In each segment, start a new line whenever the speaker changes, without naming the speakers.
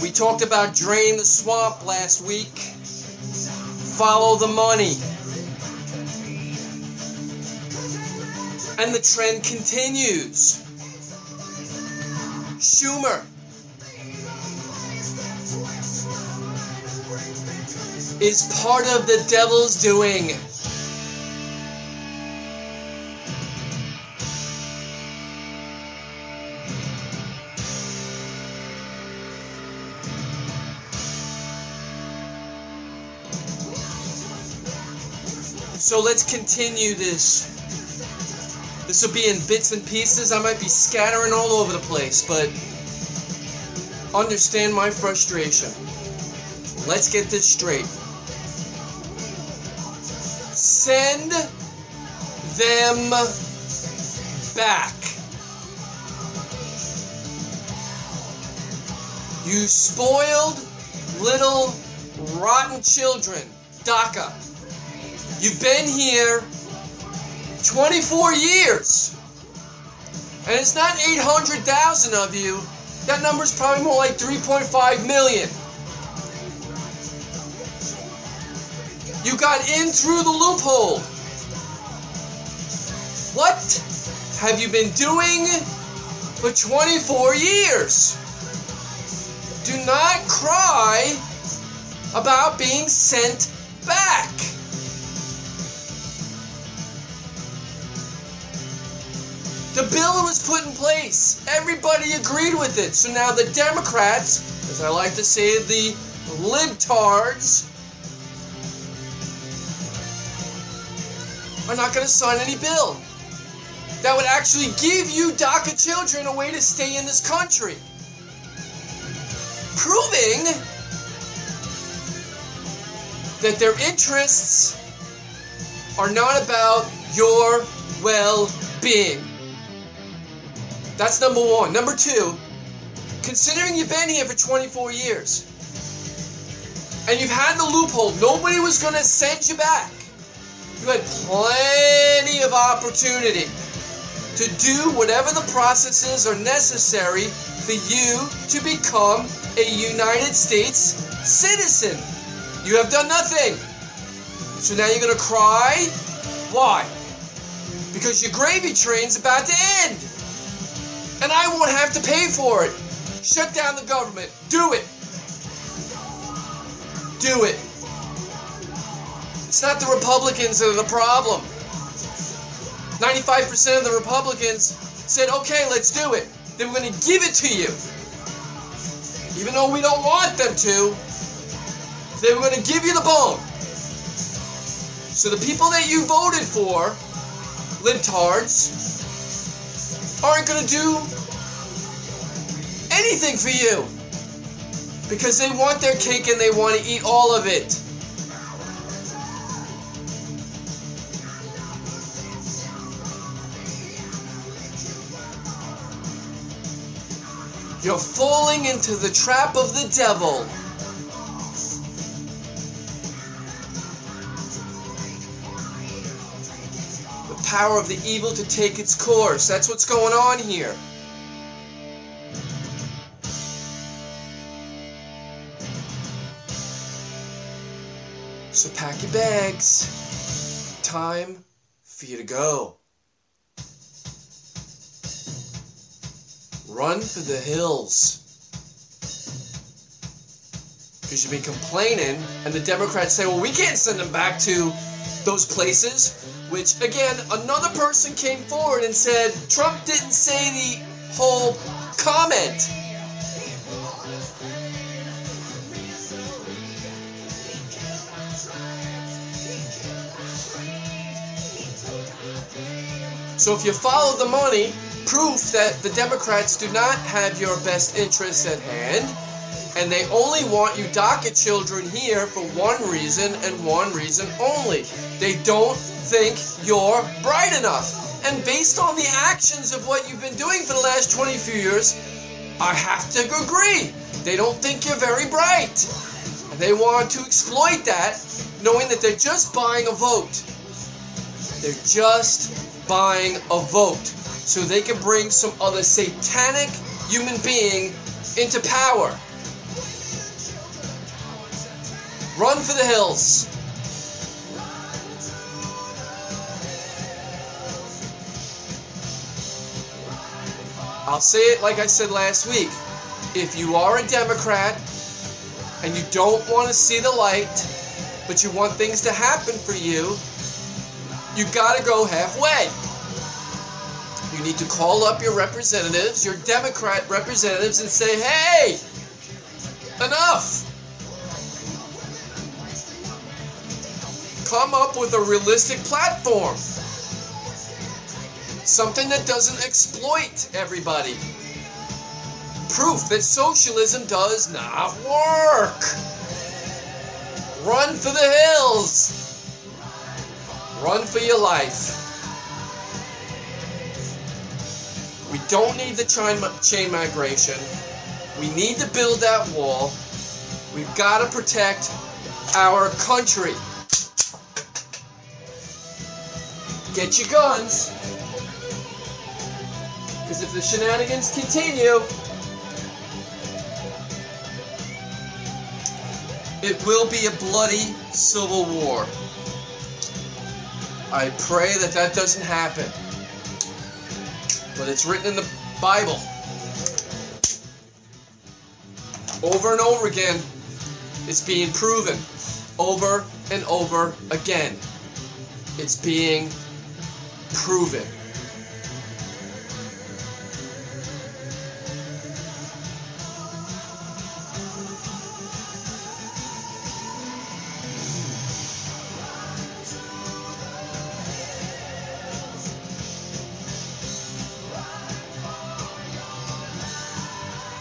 We talked about drain the swamp last week. Follow the money. And the trend continues. Schumer is part of the devil's doing. So let's continue this. This will be in bits and pieces. I might be scattering all over the place, but understand my frustration. Let's get this straight. Send them back. You spoiled little rotten children. DACA. You've been here 24 years. And it's not 800,000 of you. That number's probably more like 3.5 million. You got in through the loophole. What have you been doing for 24 years? Do not cry about being sent back. The bill was put in place. Everybody agreed with it. So now the Democrats, as I like to say, the libtards, are not going to sign any bill that would actually give you DACA children a way to stay in this country. Proving that their interests are not about your well-being. That's number one. Number two, considering you've been here for 24 years and you've had the loophole, nobody was going to send you back. You had plenty of opportunity to do whatever the processes are necessary for you to become a United States citizen. You have done nothing. So now you're going to cry? Why? Because your gravy train's about to end. And I won't have to pay for it. Shut down the government. Do it. Do it. It's not the Republicans that are the problem. 95% of the Republicans said, okay, let's do it. They were going to give it to you. Even though we don't want them to, they were going to give you the bone. So the people that you voted for, libtards, aren't going to do anything for you. Because they want their cake and they want to eat all of it. You're falling into the trap of the devil. The power of the evil to take its course. That's what's going on here. So pack your bags. Time for you to go. Run for the hills. Because you've been complaining, and the Democrats say, well, we can't send them back to those places. Which, again, another person came forward and said, Trump didn't say the whole comment. So if you follow the money, proof that the Democrats do not have your best interests at hand, and they only want you DACA children here for one reason and one reason only. They don't think you're bright enough. And based on the actions of what you've been doing for the last 24 years, I have to agree. They don't think you're very bright. And they want to exploit that, knowing that they're just buying a vote. They're just buying a vote. so they can bring some other satanic human being into power. Run for the hills. I'll say it like I said last week. If you are a Democrat and you don't want to see the light, but you want things to happen for you, you gotta go halfway. You need to call up your representatives, your Democrat representatives, and say, hey, enough. Come up with a realistic platform. Something that doesn't exploit everybody. Proof that socialism does not work. Run for the hills. Run for your life. We don't need the chain migration. We need to build that wall. We've got to protect our country. Get your guns. Because if the shenanigans continue, it will be a bloody civil war. I pray that that doesn't happen. But it's written in the Bible. Over and over again, it's being proven. Over and over again, it's being proven.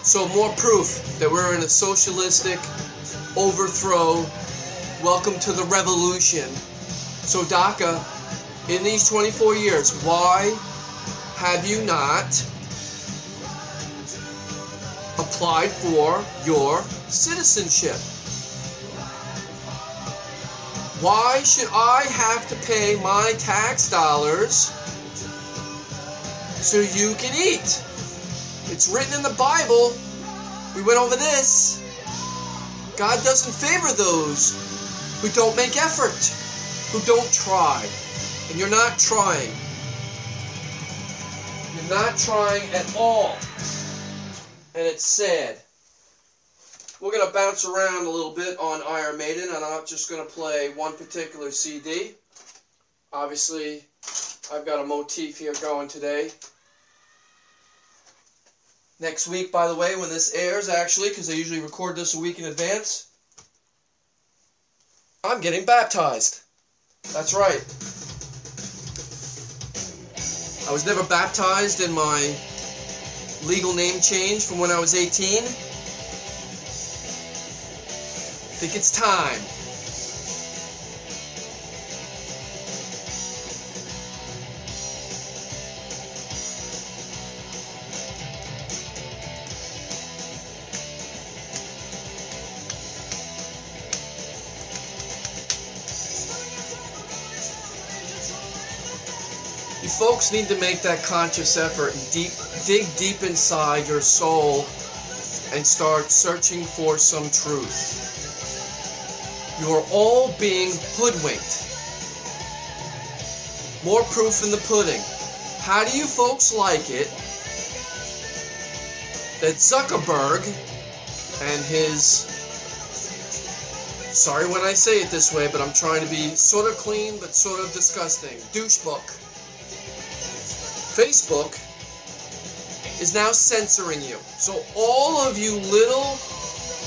So more proof that we're in a socialistic overthrow. Welcome to the revolution. So DACA, in these 24 years, why have you not applied for your citizenship? Why should I have to pay my tax dollars so you can eat? It's written in the Bible. We went over this. God doesn't favor those who don't make effort, who don't try. And you're not trying. You're not trying at all. And it's sad. We're going to bounce around a little bit on Iron Maiden, and I'm not just going to play one particular CD. Obviously, I've got a motif here going today. Next week, by the way, when this airs, actually, because I usually record this a week in advance, I'm getting baptized. That's right. I was never baptized in my legal name change from when I was 18. I think it's time. You folks need to make that conscious effort and dig deep inside your soul and start searching for some truth. You are all being hoodwinked. More proof in the pudding. How do you folks like it that Zuckerberg and his, sorry when I say it this way, but I'm trying to be sort of clean but sort of disgusting, douchebook, Facebook is now censoring you. So all of you little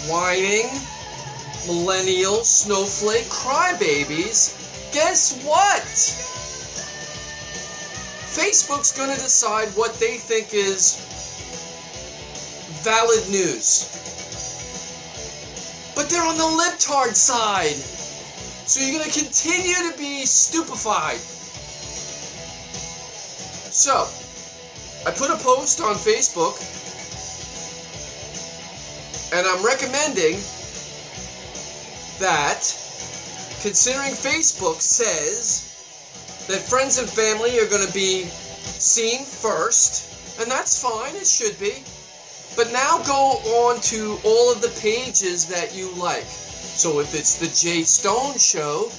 whining millennial snowflake crybabies, guess what? Facebook's going to decide what they think is valid news. But they're on the libtard side. So you're going to continue to be stupefied. So, I put a post on Facebook, and I'm recommending that, considering Facebook says that friends and family are going to be seen first, and that's fine, it should be. But now go on to all of the pages that you like. So if it's the Jay Stone Show,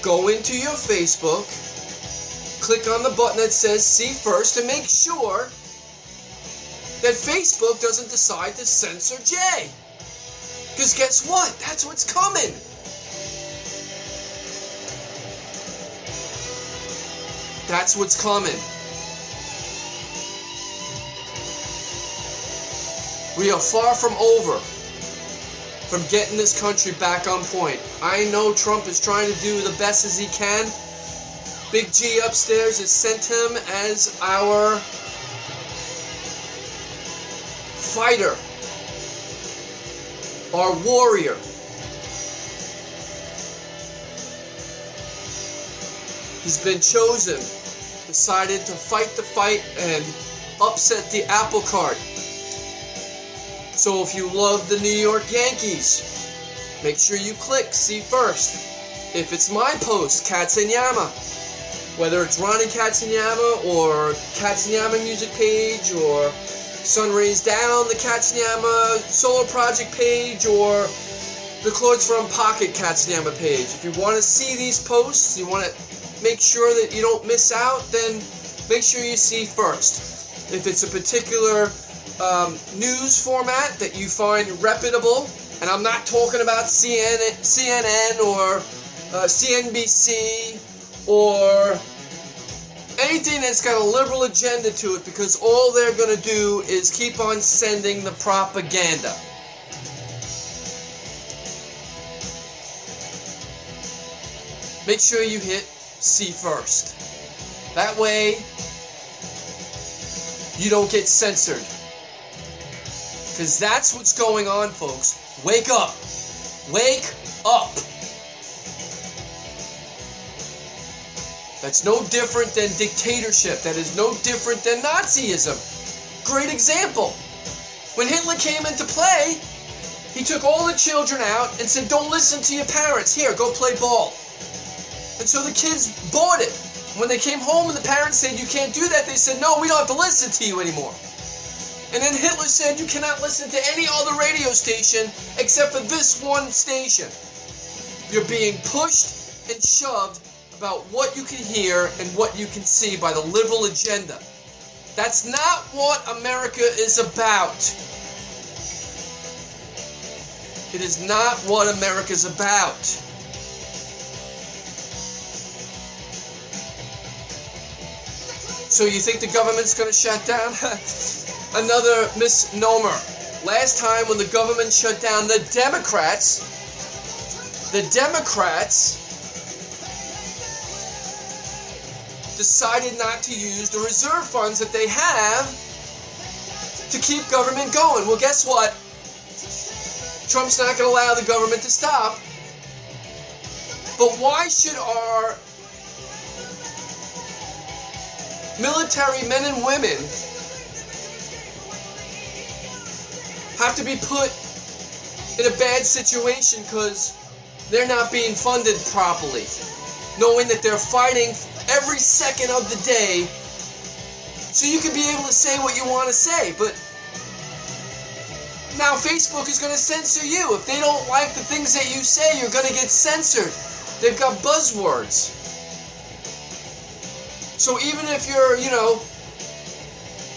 go into your Facebook, click on the button that says see first, and make sure that Facebook doesn't decide to censor Jay. Because guess what? That's what's coming. That's what's coming. We are far from over from getting this country back on point. I know Trump is trying to do the best as he can. Big G upstairs has sent him as our fighter, our warrior. He's been chosen, decided to fight the fight and upset the apple cart. So if you love the New York Yankees, make sure you click see first. If it's my post, Katsunyama, whether it's Ronnie Katsunyama or Katsunyama music page or Sun Rays Down, the Katsunyama solo project page, or the Chords from Pocket Katsunyama page. If you want to see these posts, you want to make sure that you don't miss out, then make sure you see first. If it's a particular news format that you find reputable, and I'm not talking about CNN or CNBC or anything that's got a liberal agenda to it, because all they're going to do is keep on sending the propaganda. Make sure you hit see first. That way you don't get censored. Because that's what's going on, folks. Wake up. Wake up. That's no different than dictatorship. That is no different than Nazism. Great example. When Hitler came into play, he took all the children out and said, don't listen to your parents. Here, go play ball. And so the kids bought it. When they came home and the parents said, you can't do that, they said, no, we don't have to listen to you anymore. And then Hitler said, you cannot listen to any other radio station except for this one station. You're being pushed and shoved about what you can hear and what you can see by the liberal agenda. That's not what America is about. It is not what America is about. So you think the government's going to shut down? Another misnomer. Last time when the government shut down, the Democrats decided not to use the reserve funds that they have to keep government going. Well, guess what? Trump's not going to allow the government to stop. But why should our military men and women have to be put in a bad situation because they're not being funded properly, knowing that they're fighting every second of the day so you can be able to say what you want to say? But now Facebook is going to censor you. If they don't like the things that you say, you're going to get censored. They've got buzzwords. So even if you're,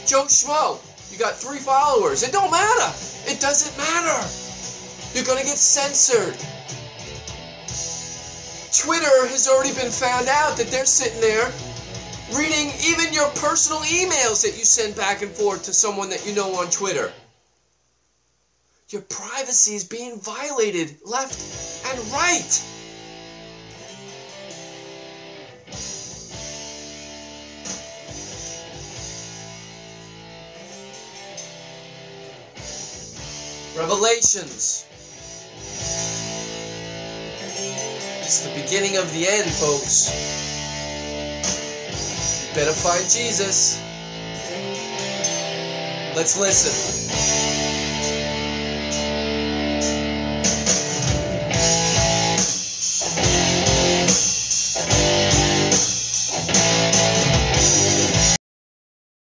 Joe Schmo, you got 3 followers, it don't matter. It doesn't matter. You're going to get censored. Twitter has already been found out that they're sitting there reading even your personal emails that you send back and forth to someone that you know on Twitter. Your privacy is being violated left and right. Revelations. It's the beginning of the end, folks. You better find Jesus. Let's listen.